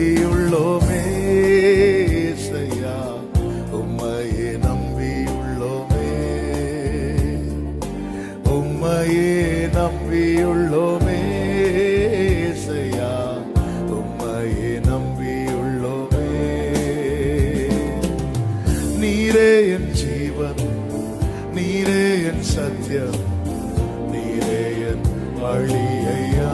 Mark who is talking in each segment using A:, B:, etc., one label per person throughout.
A: நம்பியுள்ளோமே ஏசையா, உம்மையே நம்பியுள்ளோமே, உம்மையே நம்பியுள்ளோமே ஏசையா, உம்மையே நம்பியுள்ளோமே. நீரே என் ஜீவன், நீரே என் சத்தியம், நீரே என் வழி ஐயா.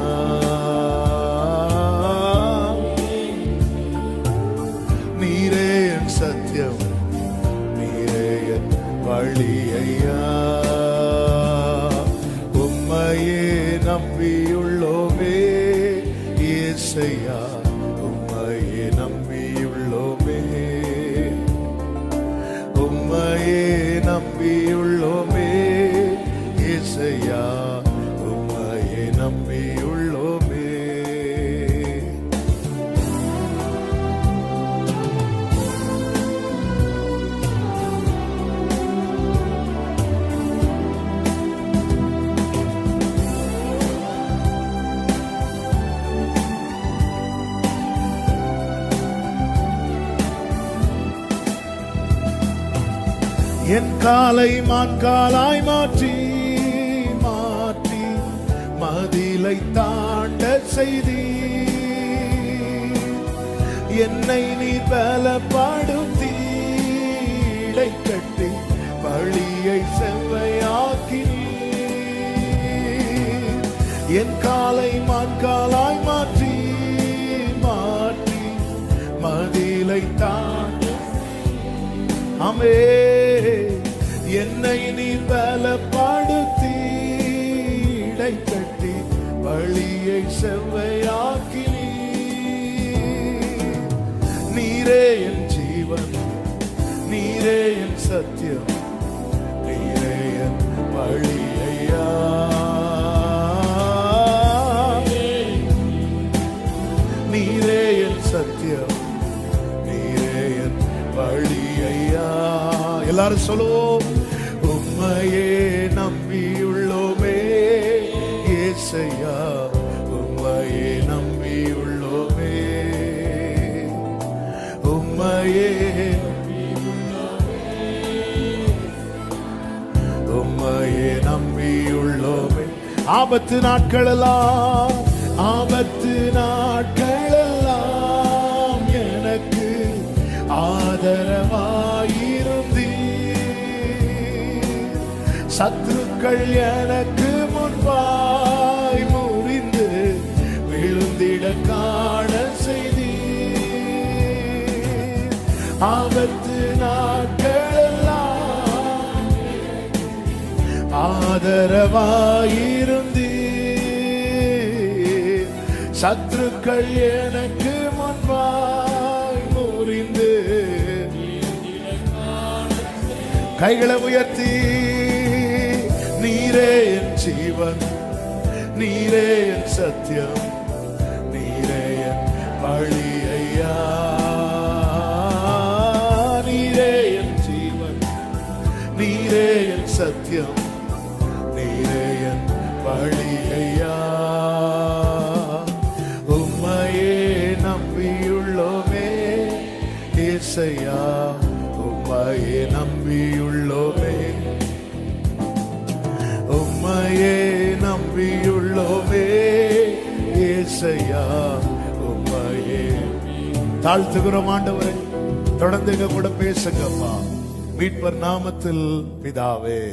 A: நீரே என் சத்தியம், நீரே என் வழி ஐயா. உம்மையே நம்பியுள்ளோமே ஏசையா, உம்மையே நம்பியுள்ளோமே, உம்மையே நம்பியுள்ளோமே ஏசையா, உம்மையே நம்பியுள்ளோமே. என் காலை மான்காலாய் மாற்றி மாற்றி மதிலை தாண்ட செய்தி, என்னை நீ பலப்படுத்தி இடை கட்டி வழியை செவ்வையாக்கி, என் காலை மான்காலாய் மாற்றி மாற்றி மதிலை தாண்ட, ஆமே, என்னை நீ பலப்படுத்தி இடை கட்டி வழியை செவ்வையாக்கி, நீரே என் ஜீவன், நீரே என் சத்தியம், நீரே என் வழி ஐயா. நீரே என் சத்தியம், நீரே என் வழி ஐயா. எல்லாரும் சொல்லுவோம், உம்மையே நம்பியுள்ளோமே ஏசையா, உம்மையே நம்பியுள்ளோமே, உம்மையே உம்மையே நம்பியுள்ளோமே. ஆபத்து நாட்களெல்லாம், ஆபத்து நாட்களெல்லாம் எனக்கு ஆதரவாயிருந்து, சத்துருக்கள் எனக்கு முன்பாய் முறிந்து விழுந்திட காண செய்தி, ஆபத்து நாட்களெல்லாம் ஆதரவாயிருந்து, சத்துருக்கள் எனக்கு முன்பாய் முறிந்து, கைகளை உயர்த்தி, நீரே என் ஜீவன், நீரே என் சத்தியம், நீரே என் வழி ஐயா. நீரே என் ஜீவன், நீரே என் சத்தியம், நீரே என் வழி ஐயா. உம்மையே நம்பியுள்ளோமே ஏசையா, உம்மையே நம்பியுள்ளோமே, உம்மையே நம்பியுள்ளோமே ஏசையா, உம்மையே. தாழ்த்துகிறோம் ஆண்டவரே, தொடர்ந்து எங்க கூட பேசுங்கப்பா, மீட்பர் நாமத்தில் பிதாவே.